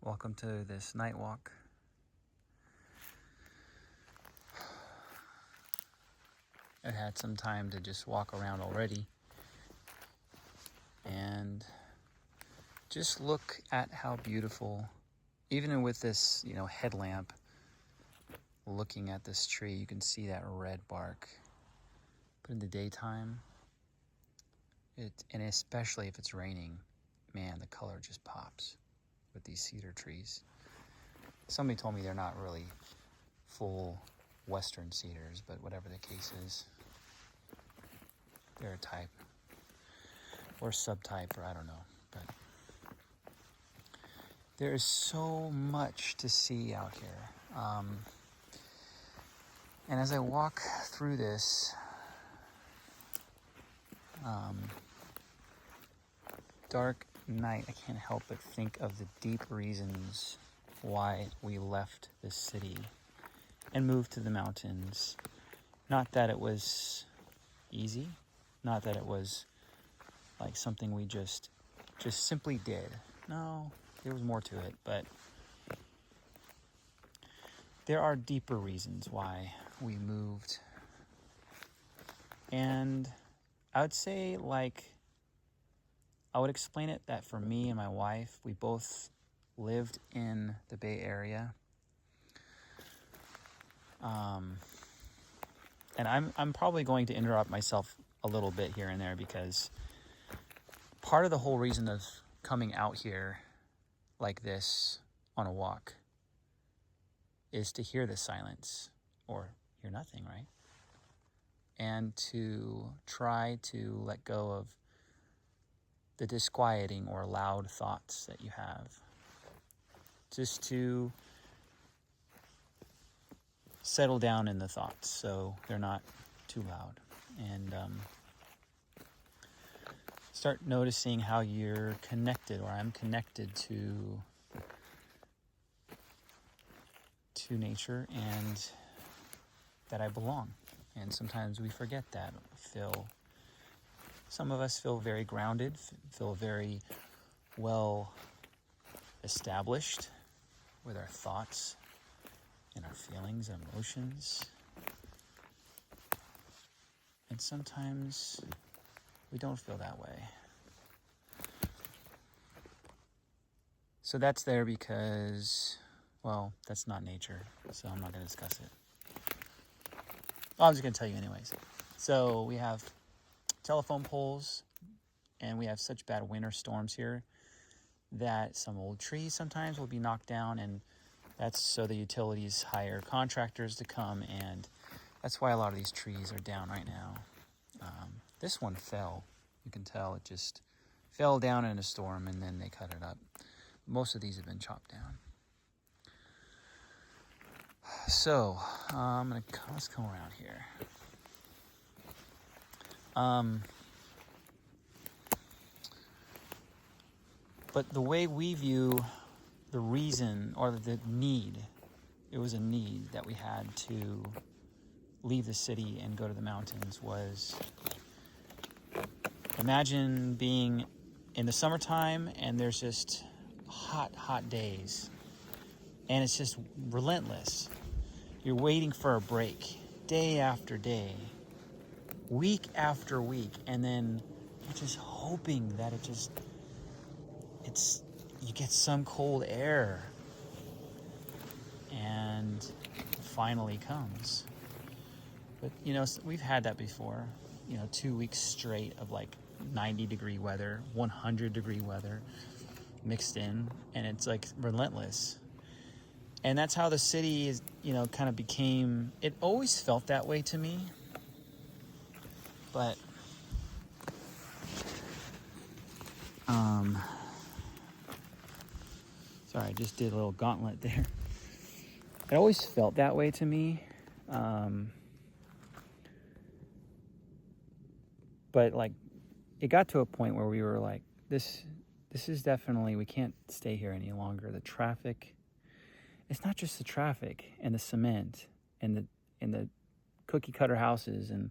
Welcome to this night walk. I had some time to just walk around already and just look at how beautiful, even with this, headlamp, looking at this tree, you can see that red bark. But in the daytime, and especially if it's raining, man, the color just pops with these cedar trees. Somebody told me they're not really full western cedars, but whatever the case is, they're a type or subtype, or I don't know. But there is so much to see out here. And as I walk through this, dark night, I can't help but think of the deep reasons why we left this city and moved to the mountains. Not that it was easy, not that it was like something we just simply did. No, there was more to it, but there are deeper reasons why we moved. And I would say, I would explain it that for me and my wife, we both lived in the Bay Area. And I'm probably going to interrupt myself a little bit here and there, because part of the whole reason of coming out here like this on a walk is to hear the silence, or hear nothing, right? And to try to let go of the disquieting or loud thoughts that you have. Just to settle down in the thoughts so they're not too loud. And start noticing how you're connected, or I'm connected to nature, and that I belong. And sometimes we forget that. Some of us feel very grounded, feel very well established with our thoughts and our feelings and emotions. And sometimes we don't feel that way. So that's there because, well, that's not nature, so I'm not going to discuss it. Well, I'm just going to tell you anyways. So we have telephone poles, and we have such bad winter storms here that some old trees sometimes will be knocked down, and that's so the utilities hire contractors to come, and that's why a lot of these trees are down right now. This one fell. You can tell it just fell down in a storm, and then they cut it up. Most of these have been chopped down. So let's come around here. But the way we view the reason, or the need, it was a need that we had to leave the city and go to the mountains, was, imagine being in the summertime and there's just hot days, and it's just relentless. You're waiting for a break day after day, week after week, and then you're just hoping that you get some cold air, and it finally comes. But we've had that before. 2 weeks straight of 90-degree weather, 100-degree weather mixed in, and it's relentless. And that's how the city is, kind of became. It always felt that way to me. But sorry, I just did a little gauntlet there. It always felt that way to me. But it got to a point where we were like, this is definitely, we can't stay here any longer. The traffic, it's not just the traffic and the cement and the cookie cutter houses, and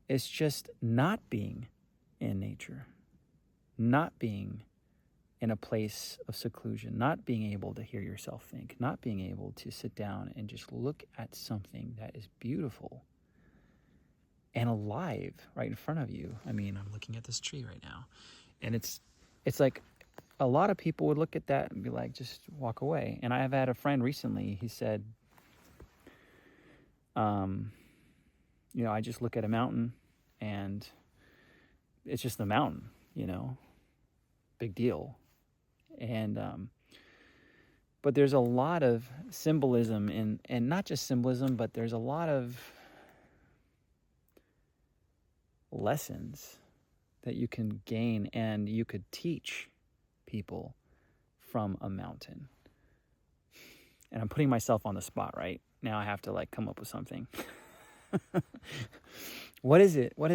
it's just not being in nature, not being in a place of seclusion, not being able to hear yourself think, not being able to sit down and just look at something that is beautiful and alive right in front of you. I mean, I'm looking at this tree right now, and it's like a lot of people would look at that and be like, just walk away. And I have had a friend recently, he said, you know, I just look at a mountain and it's just the mountain, you know, big deal. And but there's a lot of symbolism in, and not just symbolism, but there's a lot of lessons that you can gain and you could teach people from a mountain. And I'm putting myself on the spot right now. I have to like come up with something. What is it? Well,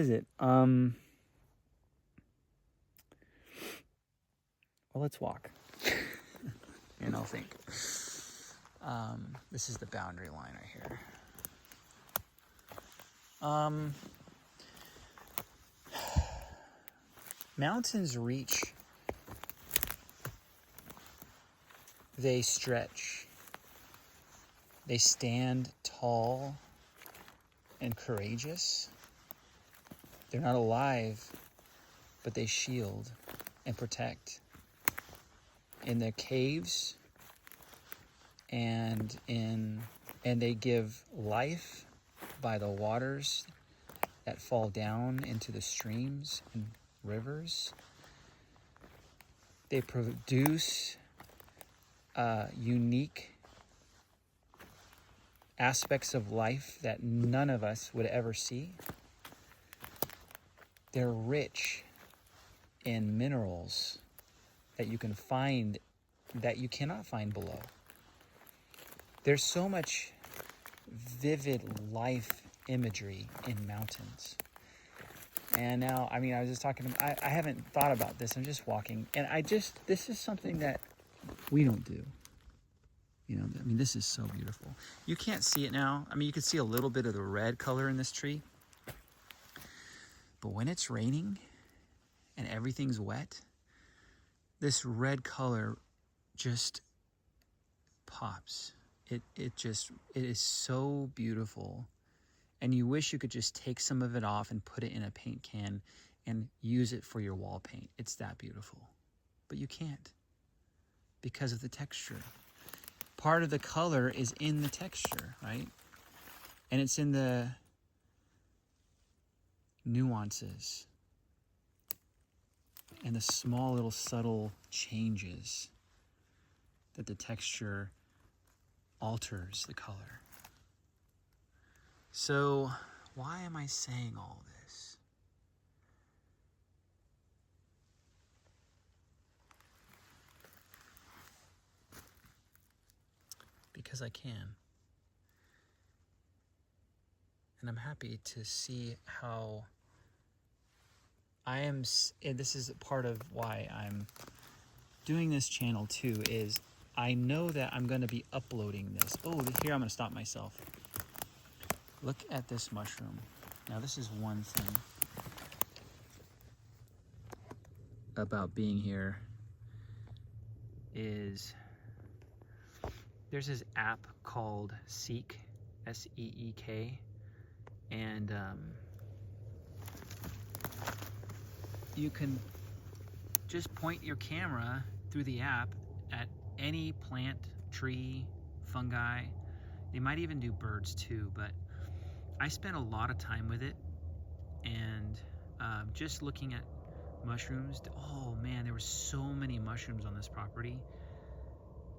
let's walk. And I'll think. This is the boundary line right here. Mountains reach. They stretch. They stand tall and courageous. They're not alive, but they shield and protect. In their caves and they give life by the waters that fall down into the streams and rivers. They produce unique aspects of life that none of us would ever see. They're rich in minerals that you can find that you cannot find below. There's so much vivid life imagery in mountains. And now, I mean, I was just talking, I haven't thought about this. I'm just walking. And this is something that we don't do. You know, I mean, this is so beautiful. You can't see it now. I mean, you can see a little bit of the red color in this tree. But when it's raining and everything's wet, this red color just pops. It is so beautiful. And you wish you could just take some of it off and put it in a paint can and use it for your wall paint. It's that beautiful. But you can't because of the texture. Part of the color is in the texture, right? And it's in the nuances and the small little subtle changes that the texture alters the color. So why am I saying all this? Because I can. And I'm happy to see how I am, and this is part of why I'm doing this channel too, is I know that I'm going to be uploading this. Oh, here I'm going to stop myself. Look at this mushroom. Now this is one thing about being here is there's this app called Seek, S-E-E-K, and you can just point your camera through the app at any plant, tree, fungi. They might even do birds too, but I spent a lot of time with it, and just looking at mushrooms. Oh man, there were so many mushrooms on this property.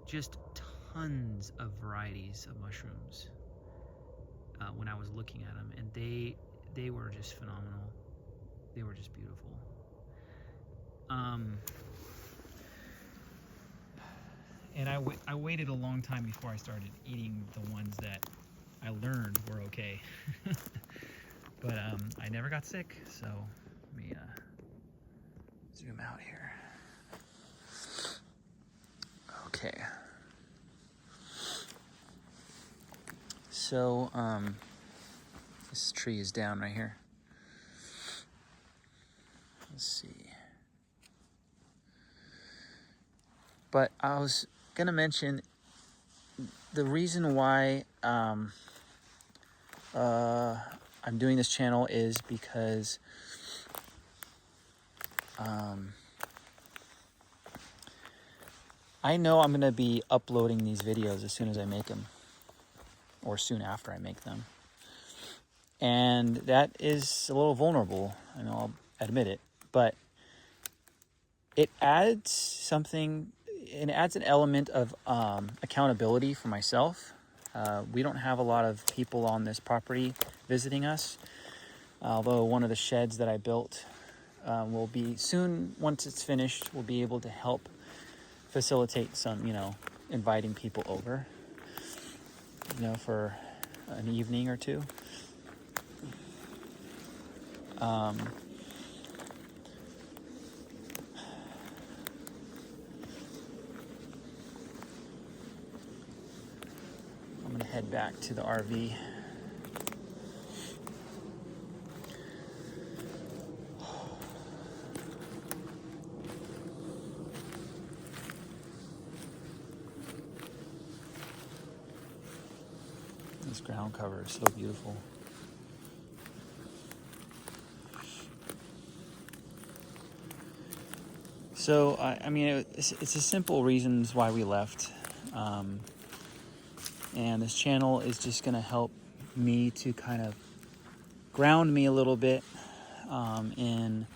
Just tons of varieties of mushrooms when I was looking at them, and they were just phenomenal. They were just beautiful. And I waited a long time before I started eating the ones that I learned were okay. But I never got sick, so let me zoom out here. Okay. So this tree is down right here. Let's see. But I was gonna mention the reason why I'm doing this channel is because I know I'm gonna be uploading these videos as soon as I make them, or soon after I make them. And that is a little vulnerable, and I'll admit it, but it adds something, it adds an element of accountability for myself. We don't have a lot of people on this property visiting us, although one of the sheds that I built will be soon, once it's finished, we'll be able to help facilitate some, inviting people over, for an evening or two. I'm gonna head back to the RV. This ground cover is so beautiful. So, it's a simple reasons why we left. And this channel is just going to help me to kind of ground me a little bit, and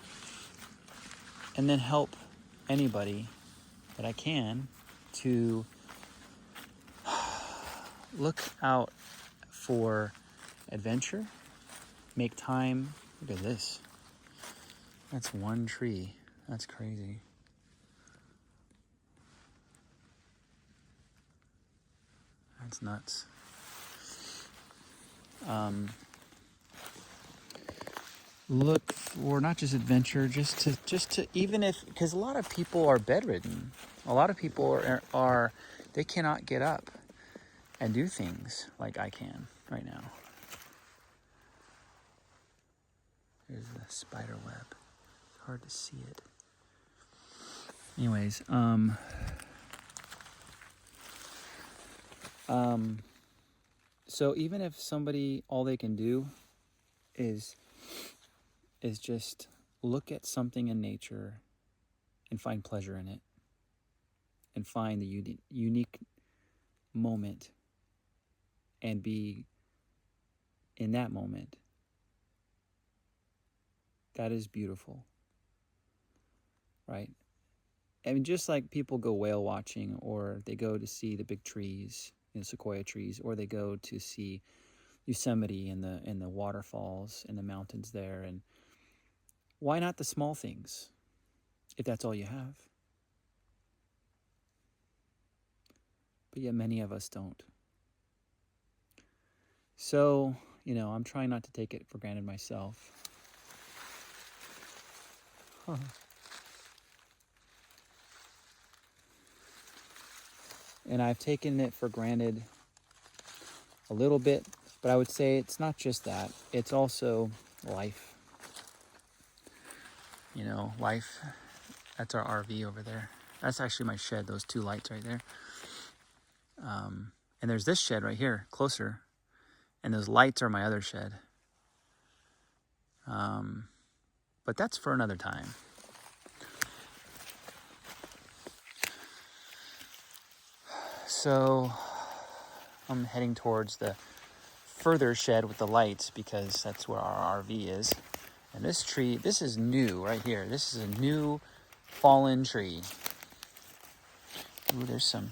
then help anybody that I can to look out for adventure, make time. Look at this. That's one tree. That's crazy. That's nuts. Look for not just adventure, just to even if, because a lot of people are bedridden. A lot of people are they cannot get up and do things like I can right now. There's the spider web. It's hard to see it. Anyways, so even if somebody, all they can do is just look at something in nature and find pleasure in it, and find the unique moment and be in that moment, that is beautiful, right? I mean, just like people go whale watching, or they go to see the big trees, sequoia trees, or they go to see Yosemite and the waterfalls and the mountains there. And why not the small things, if that's all you have? But yet many of us don't. So, I'm trying not to take it for granted myself. And I've taken it for granted a little bit, but I would say it's not just that. It's also life. Life. That's our RV over there. That's actually my shed, those two lights right there. And there's this shed right here, closer. And those lights are my other shed. But that's for another time. So I'm heading towards the further shed with the lights, because that's where our RV is. And this tree, this is new right here. This is a new fallen tree. Ooh, there's some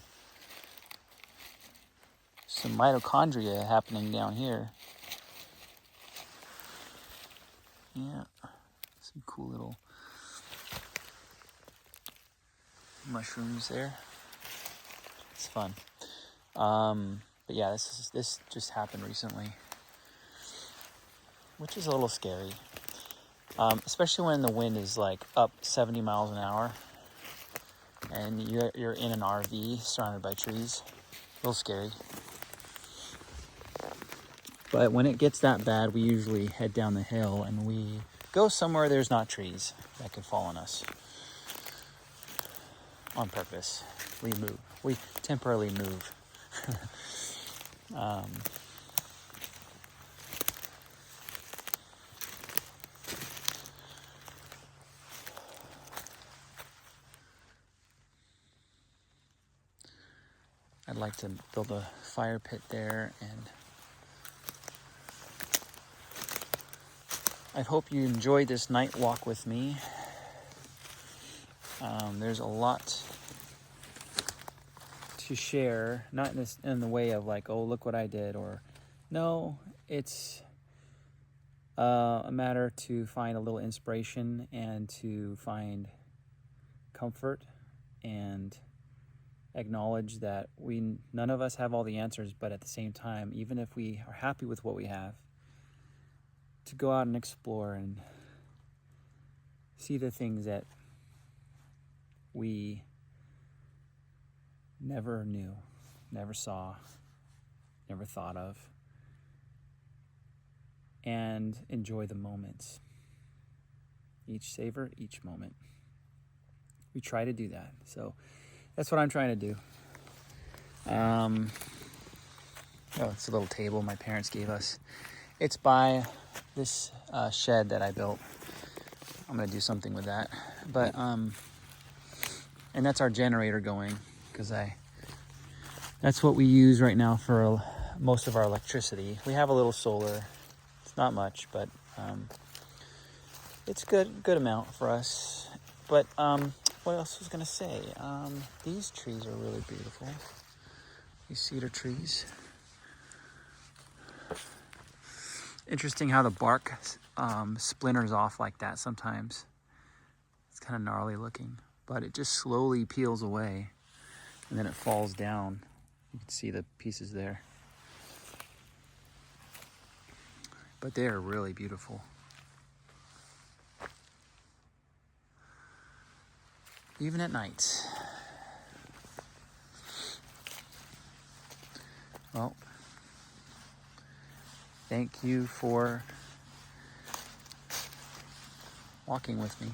mitochondria happening down here. Yeah, some cool little mushrooms there. It's fun. But yeah, this just happened recently, which is a little scary. Especially when the wind is like up 70 miles an hour and you're in an RV surrounded by trees. A little scary. But when it gets that bad, we usually head down the hill and we go somewhere there's not trees that could fall on us. on purpose. We temporarily move. I'd like to build a fire pit there, and I hope you enjoyed this night walk with me. There's a lot to share, not in the way of like, oh, look what I did, or no, it's a matter to find a little inspiration and to find comfort and acknowledge that none of us have all the answers, but at the same time, even if we are happy with what we have, to go out and explore and see the things that we never knew, never saw, never thought of, and enjoy the moments. Savor each moment. We try to do that. So that's what I'm trying to do. It's a little table my parents gave us. It's by this shed that I built. I'm gonna do something with that. But and that's our generator going, because that's what we use right now for most of our electricity. We have a little solar. It's not much, but it's good amount for us. But what else was gonna say? These trees are really beautiful. These cedar trees. Interesting how the bark splinters off like that sometimes. It's kind of gnarly looking, but it just slowly peels away and then it falls down. You can see the pieces there. But they are really beautiful. Even at night. Well, thank you for walking with me.